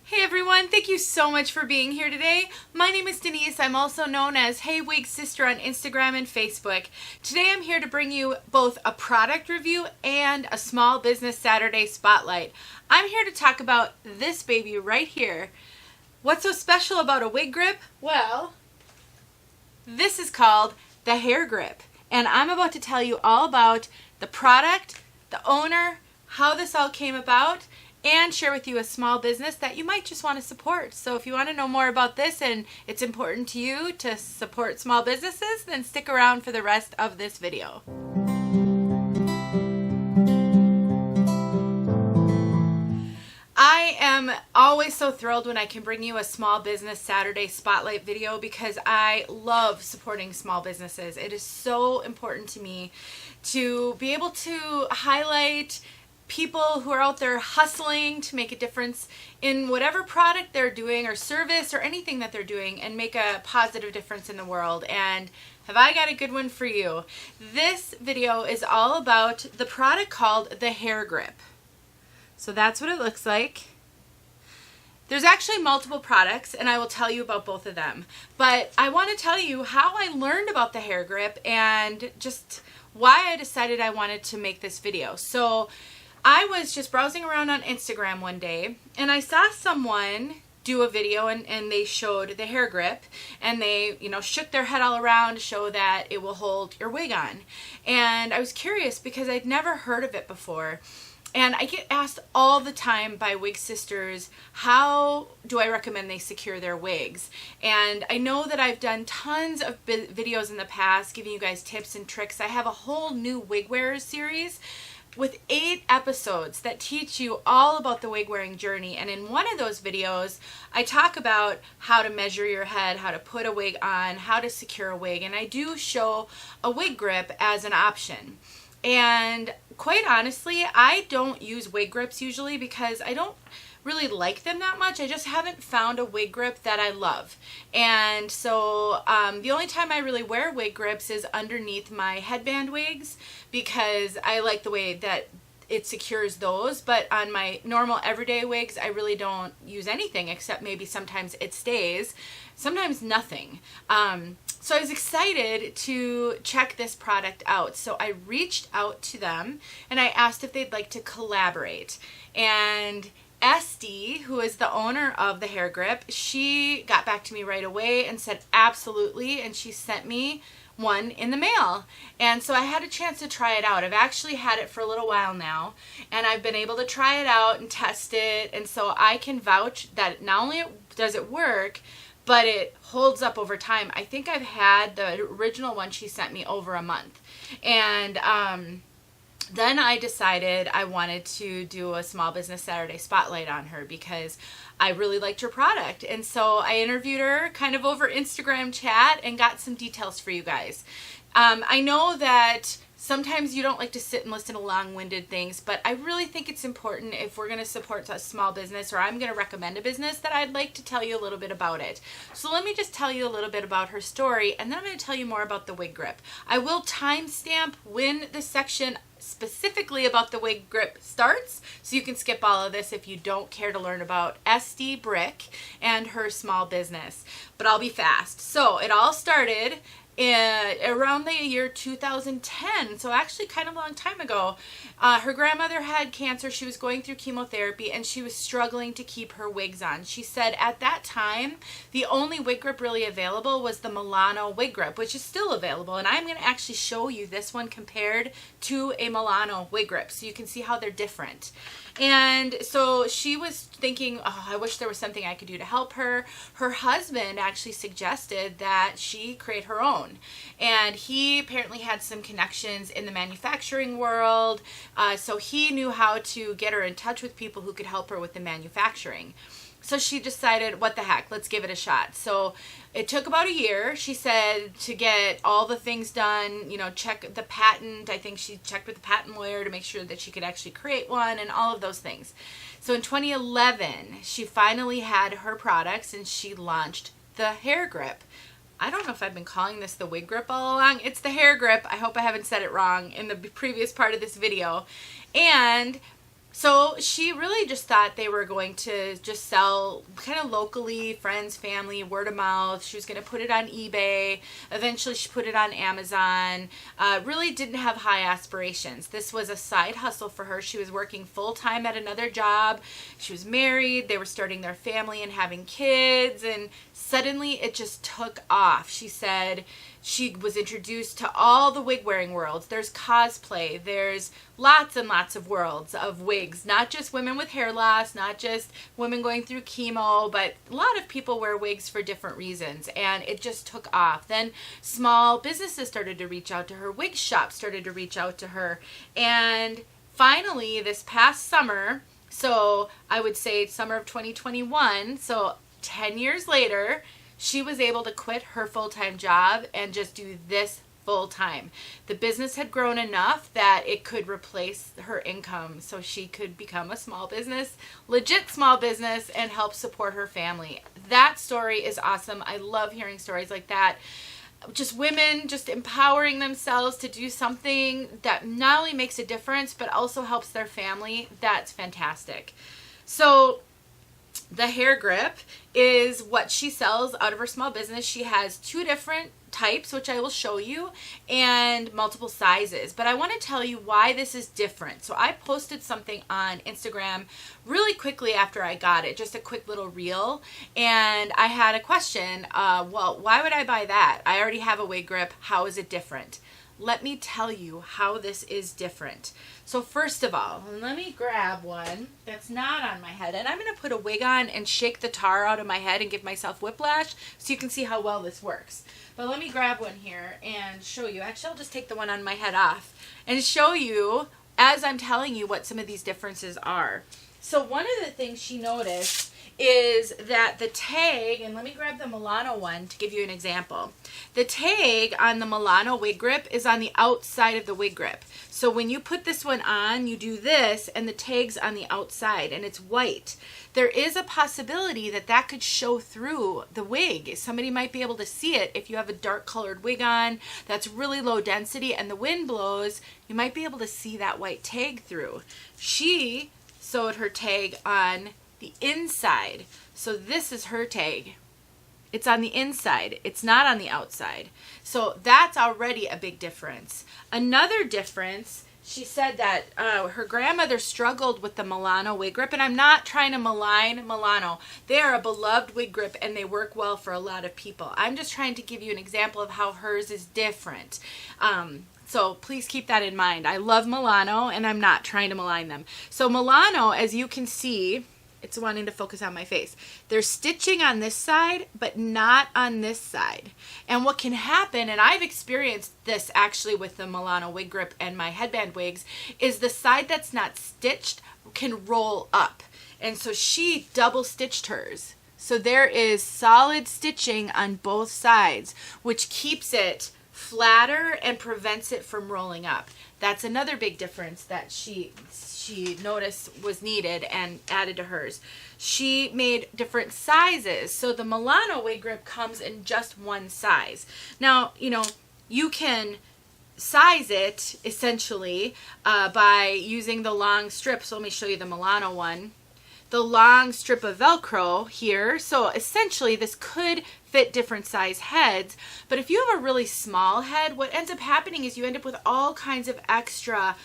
Hey everyone, thank you so much for being here today. My name is Denise. I'm also known as heywigsister on Instagram and Facebook. Today I'm here to bring you both a product review and a small business Saturday spotlight. I'm here to talk about this baby right here. What's so special about a wig grip? Well, this is called the hair grip. And I'm about to tell you all about the product, the owner, how this all came about, and share with you a small business that you might just want to support. So if you want to know more about this and it's important to you to support small businesses, then stick around for the rest of this video. I am always so thrilled when I can bring you a small business Saturday spotlight video because I love supporting small businesses. It is so important to me to be able to highlight people who are out there hustling to make a difference in whatever product they're doing or service or anything that they're doing and make a positive difference in the world. And have I got a good one for you? This video is all about the product called the hair grip. So that's what it looks like. There's actually multiple products and I will tell you about both of them. But I want to tell you how I learned about the hair grip and just why I decided I wanted to make this video. So I was just browsing around on Instagram one day and I saw someone do a video and they showed the hair grip and they, shook their head all around to show that it will hold your wig on. And I was curious because I'd never heard of it before. And I get asked all the time by wig sisters, how do I recommend they secure their wigs? And I know that I've done tons of videos in the past giving you guys tips and tricks. I have a whole new wig wearers series with 8 episodes that teach you all about the wig wearing journey. And in one of those videos, I talk about how to measure your head, how to put a wig on, how to secure a wig. And I do show a wig grip as an option. And quite honestly, I don't use wig grips usually because I don't really like them that much. I just haven't found a wig grip that I love. And so the only time I really wear wig grips is underneath my headband wigs because I like the way that it secures those. But on my normal everyday wigs, I really don't use anything except maybe sometimes it stays, sometimes nothing. So I was excited to check this product out. So I reached out to them and I asked if they'd like to collaborate. And Esty, who is the owner of the hair grip, she got back to me right away and said absolutely, and she sent me one in the mail. And so I had a chance to try it out. I've actually had it for a little while now and I've been able to try it out and test it, and so I can vouch that not only does it work, but it holds up over time. I think I've had the original one she sent me over a month. And then I decided I wanted to do a small business Saturday spotlight on her because I really liked her product. And so I interviewed her kind of over Instagram chat and got some details for you guys. I know that sometimes you don't like to sit and listen to long-winded things, but I really think it's important if we're going to support a small business or I'm going to recommend a business that I'd like to tell you a little bit about it. So let me just tell you a little bit about her story and then I'm going to tell you more about the wig grip. I will timestamp when the section specifically about the wig grip starts, so you can skip all of this if you don't care to learn about Esty Brick and her small business. But I'll be fast. So it all started around the year 2010, so actually kind of a long time ago. Her grandmother had cancer, she was going through chemotherapy, and she was struggling to keep her wigs on. She said at that time, the only wig grip really available was the Milano wig grip, which is still available, and I'm going to actually show you this one compared to a Milano wig grip, so you can see how they're different. And so she was thinking, oh, I wish there was something I could do to help her. Her husband actually suggested that she create her own. And he apparently had some connections in the manufacturing world. So he knew how to get her in touch with people who could help her with the manufacturing. So she decided, what the heck, let's give it a shot. So it took about a year, she said, to get all the things done, check the patent. I think she checked with the patent lawyer to make sure that she could actually create one and all of those things. So in 2011, she finally had her products and she launched the hair grip. I don't know if I've been calling this the wig grip all along. It's the hair grip. I hope I haven't said it wrong in the previous part of this video. And So she really just thought they were going to just sell kind of locally, friends, family, word of mouth. She was going to put it on eBay. Eventually she put it on Amazon. Really didn't have high aspirations. This was a side hustle for her. She was working full-time at another job. She was married. They were starting their family and having kids. And suddenly it just took off. She said she was introduced to all the wig wearing worlds. There's cosplay. There's lots and lots of worlds of wigs. Not just women with hair loss, not just women going through chemo, but a lot of people wear wigs for different reasons. And it just took off. Then small businesses started to reach out to her. Wig shops started to reach out to her. And finally, this past summer, so I would say summer of 2021, so 10 years later, she was able to quit her full-time job and just do this full-time. The business had grown enough that it could replace her income, so she could become a small business, legit small business, and help support her family. That story is awesome. I love hearing stories like that. Just women just empowering themselves to do something that not only makes a difference, but also helps their family. That's fantastic. So the hair grip is what she sells out of her small business. She has 2 different types, which I will show you, and multiple sizes. But I want to tell you why this is different. So I posted something on Instagram really quickly after I got it, just a quick little reel, and I had a question, well, why would I buy that? I already have a wig grip. How is it different? Let me tell you how this is different. So first of all, let me grab one that's not on my head, and I'm going to put a wig on and shake the tar out of my head and give myself whiplash so you can see how well this works. But let me grab one here and show you. Actually, I'll just take the one on my head off and show you as I'm telling you what some of these differences are. So one of the things she noticed is that the tag, and let me grab the Milano one to give you an example. The tag on the Milano wig grip is on the outside of the wig grip. So when you put this one on, you do this, and the tag's on the outside, and it's white. There is a possibility that that could show through the wig. Somebody might be able to see it if you have a dark colored wig on that's really low density and the wind blows, you might be able to see that white tag through. She sewed her tag on the inside. So this is her tag. It's on the inside. It's not on the outside. So that's already a big difference. Another difference, she said that her grandmother struggled with the Milano wig grip, and I'm not trying to malign Milano. They are a beloved wig grip and they work well for a lot of people. I'm just trying to give you an example of how hers is different. So please keep that in mind. I love Milano and I'm not trying to malign them. So Milano, as you can see, it's wanting to focus on my face. There's stitching on this side, but not on this side. And what can happen, and I've experienced this actually with the Milano wig grip and my headband wigs, is the side that's not stitched can roll up. And so she double stitched hers. So there is solid stitching on both sides, which keeps it flatter and prevents it from rolling up. That's another big difference that she noticed was needed and added to hers. She made different sizes. So the Milano wig grip comes in just one size. Now, you know, you can size it essentially by using the long strip. So let me show you the Milano one. The long strip of Velcro here. So essentially this could fit different size heads, but if you have a really small head, what ends up happening is you end up with all kinds of extra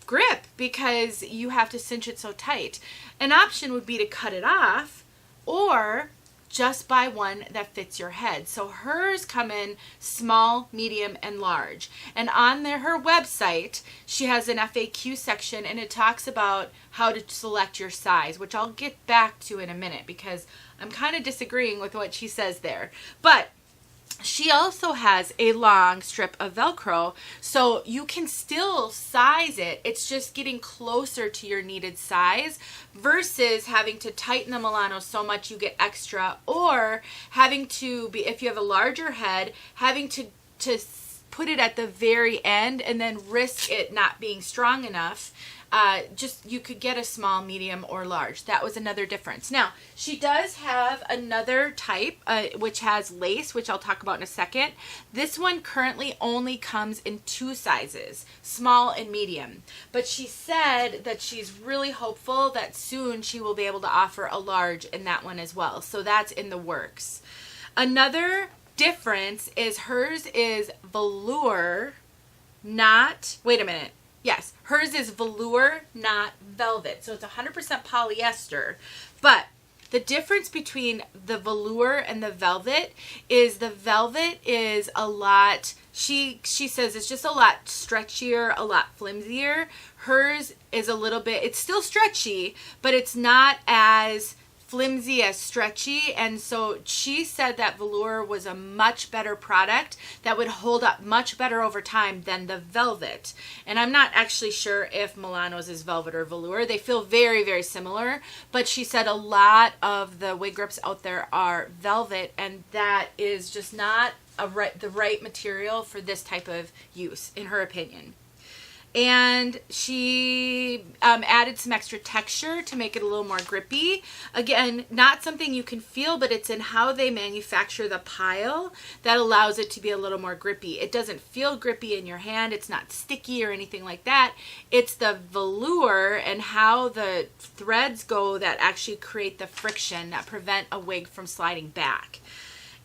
grip because you have to cinch it so tight. An option would be to cut it off or just buy one that fits your head. So hers come in small, medium, and large. And on her website, she has an FAQ section and it talks about how to select your size, which I'll get back to in a minute because I'm kind of disagreeing with what she says there. But she also has a long strip of Velcro, so you can still size it. It's just getting closer to your needed size versus having to tighten the Milano so much you get extra, or having to be, if you have a larger head, having to put it at the very end and then risk it not being strong enough just you could get a small, medium, or large. That was another difference. Now, she does have another type, which has lace, which I'll talk about in a second. This one currently only comes in 2 sizes, small and medium. But she said that she's really hopeful that soon she will be able to offer a large in that one as well. So that's in the works. Another difference is hers is velour, not, wait a minute. Yes, hers is velour, not velvet. So it's 100% polyester. But the difference between the velour and the velvet is the velvet is a lot, she says it's just a lot stretchier, a lot flimsier. Hers is a little bit, it's still stretchy, but it's not as flimsy as stretchy. And so she said that velour was a much better product that would hold up much better over time than the velvet. And I'm not actually sure if Milano's is velvet or velour. They feel very, very similar, but she said a lot of the wig grips out there are velvet, and that is just not the right material for this type of use, in her opinion. And she added some extra texture to make it a little more grippy. Again, not something you can feel, but it's in how they manufacture the pile that allows it to be a little more grippy. It doesn't feel grippy in your hand. It's not sticky or anything like that. It's the velour and how the threads go that actually create the friction that prevent a wig from sliding back.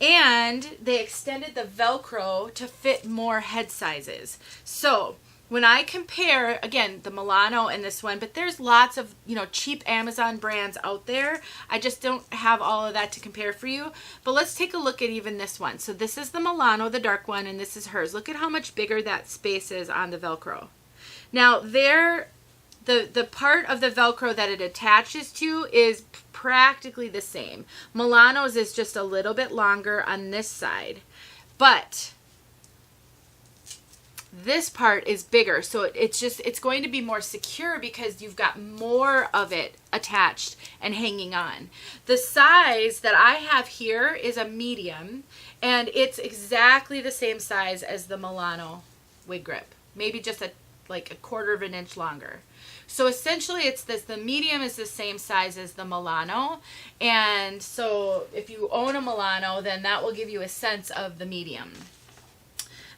And they extended the Velcro to fit more head sizes. So when I compare, again, the Milano and this one, but there's lots of, cheap Amazon brands out there. I just don't have all of that to compare for you. But let's take a look at even this one. So this is the Milano, the dark one, and this is hers. Look at how much bigger that space is on the Velcro. Now, the part of the Velcro that it attaches to is practically the same. Milano's is just a little bit longer on this side. But this part is bigger, so it's going to be more secure because you've got more of it attached and hanging on. The size that I have here is a medium, and it's exactly the same size as the Milano wig grip, maybe just like a 1/4 of an inch longer. So essentially it's this, the medium is the same size as the Milano, and so if you own a Milano, then that will give you a sense of the medium.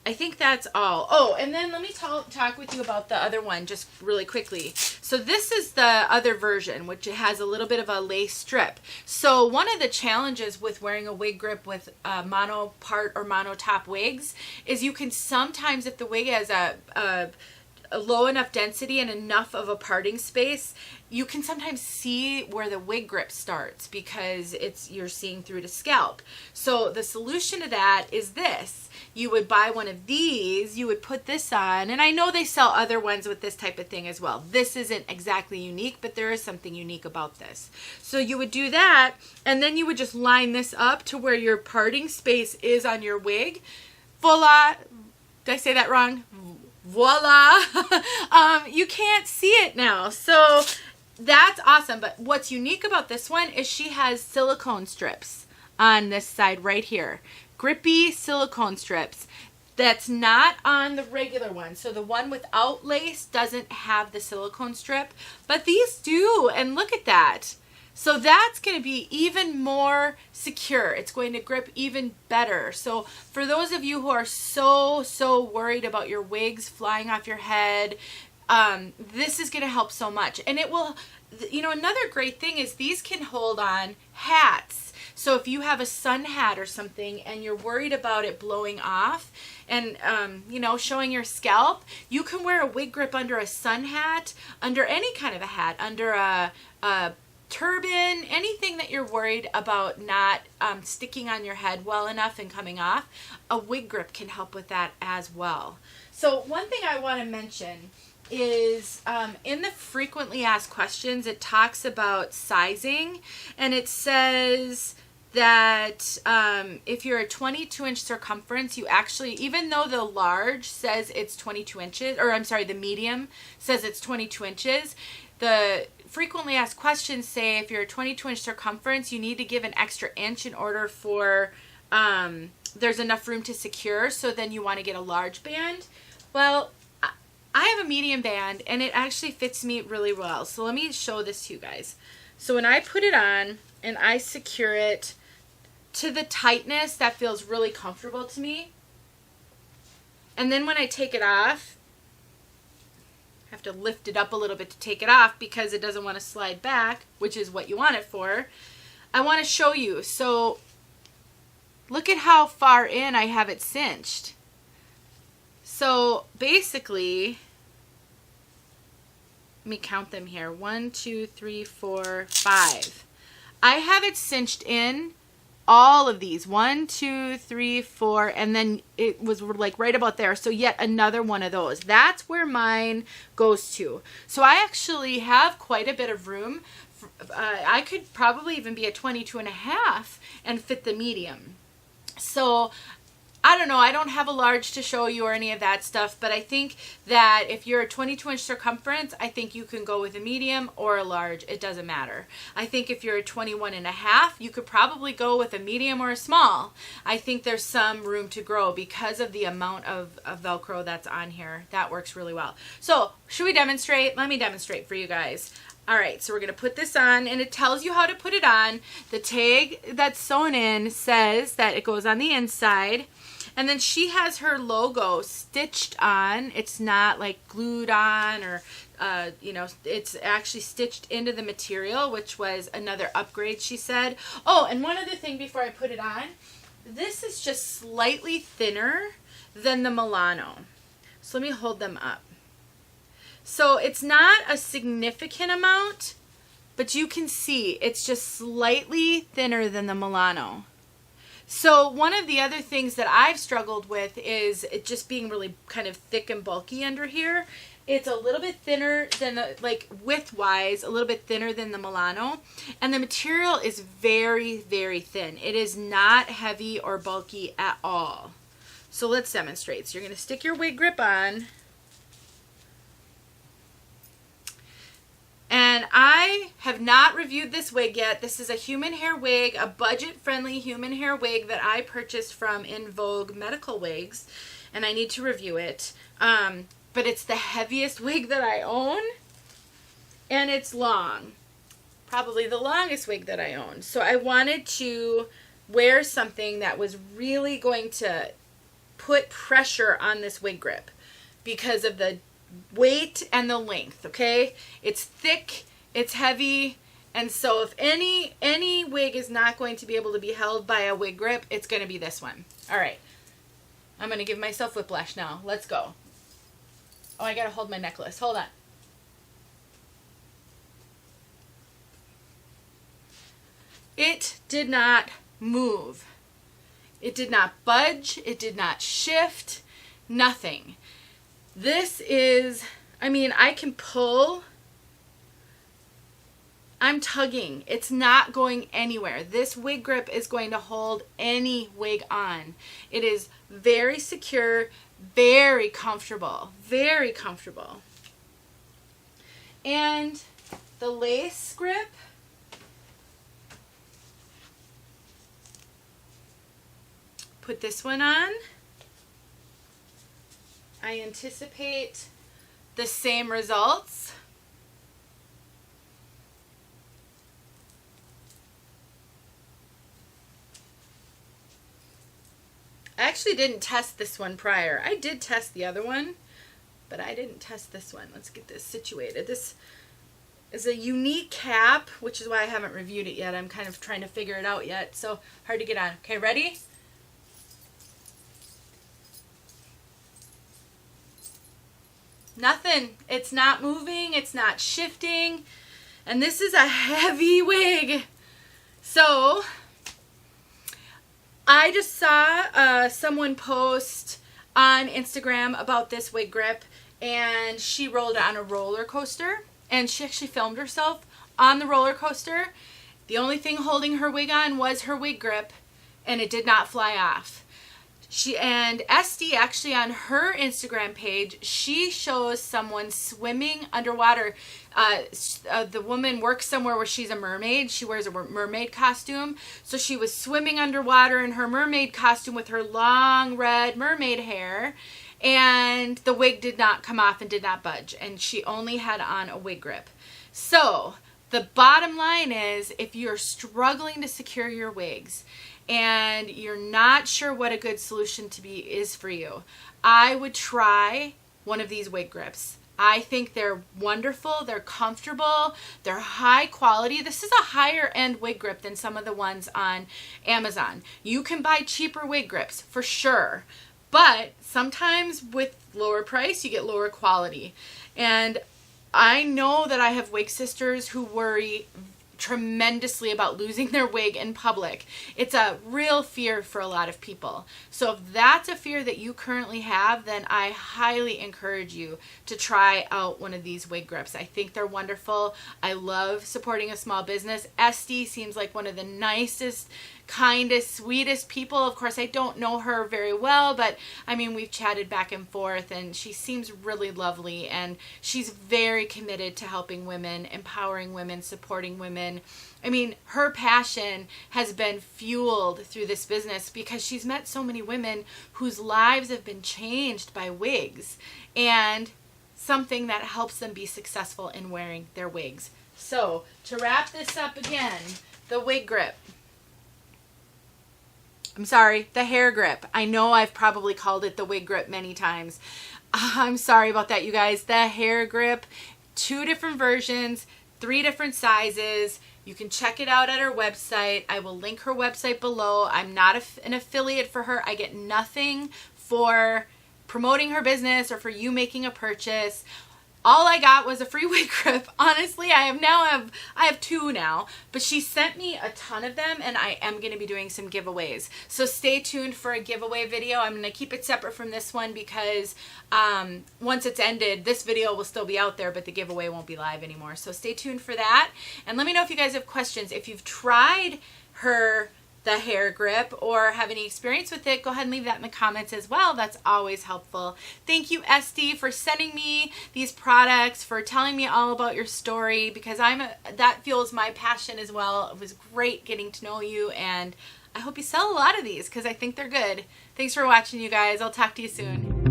I think that's all. Oh, and then let me talk with you about the other one just really quickly. So this is the other version, which has a little bit of a lace strip. So one of the challenges with wearing a wig grip with mono part or mono top wigs is you can sometimes, if the wig has a low enough density and enough of a parting space, you can sometimes see where the wig grip starts because you're seeing through the scalp. So the solution to that is this. You would buy one of these, you would put this on, and I know they sell other ones with this type of thing as well. This isn't exactly unique, but there is something unique about this. So you would do that, and then you would just line this up to where your parting space is on your wig. Voila! Did I say that wrong? Voila! You can't see it now. So that's awesome. But what's unique about this one is she has silicone strips on this side right here. Grippy silicone strips. That's not on the regular one. So the one without lace doesn't have the silicone strip, but these do. And look at that. So that's going to be even more secure. It's going to grip even better. So for those of you who are so worried about your wigs flying off your head, this is going to help so much. And it will, another great thing is these can hold on hats. So if you have a sun hat or something and you're worried about it blowing off and, showing your scalp, you can wear a wig grip under a sun hat, under any kind of a hat, under a turban, anything that you're worried about not sticking on your head well enough and coming off. A wig grip can help with that as well. So one thing I want to mention is in the frequently asked questions, it talks about sizing, and it says that if you're a 22-inch circumference, you actually, even though the large says it's 22 inches, or I'm sorry, the medium says it's 22 inches, the frequently asked questions say if you're a 22-inch circumference, you need to give an extra inch in order for there's enough room to secure, so then you want to get a large band. Well, I have a medium band and it actually fits me really well. So let me show this to you guys. So when I put it on and I secure it to the tightness that feels really comfortable to me, and then when I take it off, I have to lift it up a little bit to take it off because it doesn't want to slide back, which is what you want it for. I want to show you. So look at how far in I have it cinched. So basically, let me count them here. 1, 2, 3, 4, 5. I have it cinched in all of these. 1, 2, 3, 4, and then it was like right about there. So yet another one of those. That's where mine goes to. So I actually have quite a bit of room. I could probably even be a 22.5 and fit the medium. So I don't know, I don't have a large to show you or any of that stuff, but I think that if you're a 22-inch circumference, I think you can go with a medium or a large. It doesn't matter. I think if you're a 21.5, you could probably go with a medium or a small. I think there's some room to grow because of the amount of Velcro that's on here. That works really well. So should we demonstrate? Let me demonstrate for you guys. All right, so we're going to put this on, and it tells you how to put it on. The tag that's sewn in says that it goes on the inside. And then she has her logo stitched on. It's not like glued on or, you know, it's actually stitched into the material, which was another upgrade, she said. Oh, and one other thing before I put it on. This is just slightly thinner than the Milano. So let me hold them up. So it's not a significant amount, but you can see it's just slightly thinner than the Milano. So one of the other things that I've struggled with is it just being really kind of thick and bulky under here. It's a little bit thinner than, like width-wise, a little bit thinner than the Milano. And the material is very, very thin. It is not heavy or bulky at all. So let's demonstrate. So you're going to stick your wig grip on. And I have not reviewed this wig yet. This is a human hair wig, a budget-friendly human hair wig that I purchased from In Vogue Medical Wigs, and I need to review it. But it's the heaviest wig that I own, and it's long. Probably the longest wig that I own. So I wanted to wear something that was really going to put pressure on this wig grip because of the weight and the length. Okay, it's thick, it's heavy, and so if any wig is not going to be able to be held by a wig grip, it's going to be this one. All right, I'm going to give myself whiplash now. Let's go. Oh, I gotta hold my necklace. Hold on. It did not move. It did not budge. It did not shift. Nothing. This is, I mean, I can pull. I'm tugging. It's not going anywhere. This wig grip is going to hold any wig on. It is very secure, very comfortable, very comfortable. And the lace grip, put this one on. I anticipate the same results. I actually didn't test this one prior. I did test the other one, but I didn't test this one. Let's get this situated. This is a unique cap, which is why I haven't reviewed it yet. I'm kind of trying to figure it out yet, so hard to get on. Okay, ready? Nothing. It's not moving. It's not shifting. And this is a heavy wig. So I just saw someone post on Instagram about this wig grip, and she rolled it on a roller coaster, and she actually filmed herself on the roller coaster. The only thing holding her wig on was her wig grip, and it did not fly off. And Esty, actually on her Instagram page, she shows someone swimming underwater. The woman works somewhere where she's a mermaid. She wears a mermaid costume. So she was swimming underwater in her mermaid costume with her long red mermaid hair. and the wig did not come off and did not budge, and she only had on a wig grip. So the bottom line is, if you're struggling to secure your wigs and you're not sure what a good solution is for you, I would try one of these wig grips. I think they're wonderful, they're comfortable, they're high quality. This is a higher end wig grip than some of the ones on Amazon. You can buy cheaper wig grips for sure, but sometimes with lower price you get lower quality. And I know that I have wig sisters who worry tremendously about losing their wig in public. It's a real fear for a lot of people. So if that's a fear that you currently have, then I highly encourage you to try out one of these wig grips. I think they're wonderful. I love supporting a small business. Esty seems like one of the nicest, kindest, sweetest people. Of course, I don't know her very well, but I mean, we've chatted back and forth, and she seems really lovely, and she's very committed to helping women, empowering women, supporting women. I mean, her passion has been fueled through this business because she's met so many women whose lives have been changed by wigs and something that helps them be successful in wearing their wigs. So to wrap this up again, the wig grip. I'm sorry, the hair grip. I know I've probably called it the wig grip many times. I'm sorry about that, you guys. The hair grip, 2 different versions, 3 different sizes. You can check it out at her website. I will link her website below. I'm not an affiliate for her. I get nothing for promoting her business or for you making a purchase. All I got was a free wig grip. Honestly, I have 2 now, but she sent me a ton of them, and I am going to be doing some giveaways. So stay tuned for a giveaway video. I'm going to keep it separate from this one because once it's ended, this video will still be out there, but the giveaway won't be live anymore. So stay tuned for that. And let me know if you guys have questions. If you've tried the hair grip or have any experience with it, go ahead and leave that in the comments as well. That's always helpful. Thank you, Esty, for sending me these products, for telling me all about your story, because that fuels my passion as well. It was great getting to know you, and I hope you sell a lot of these because I think they're good. Thanks for watching, you guys. I'll talk to you soon.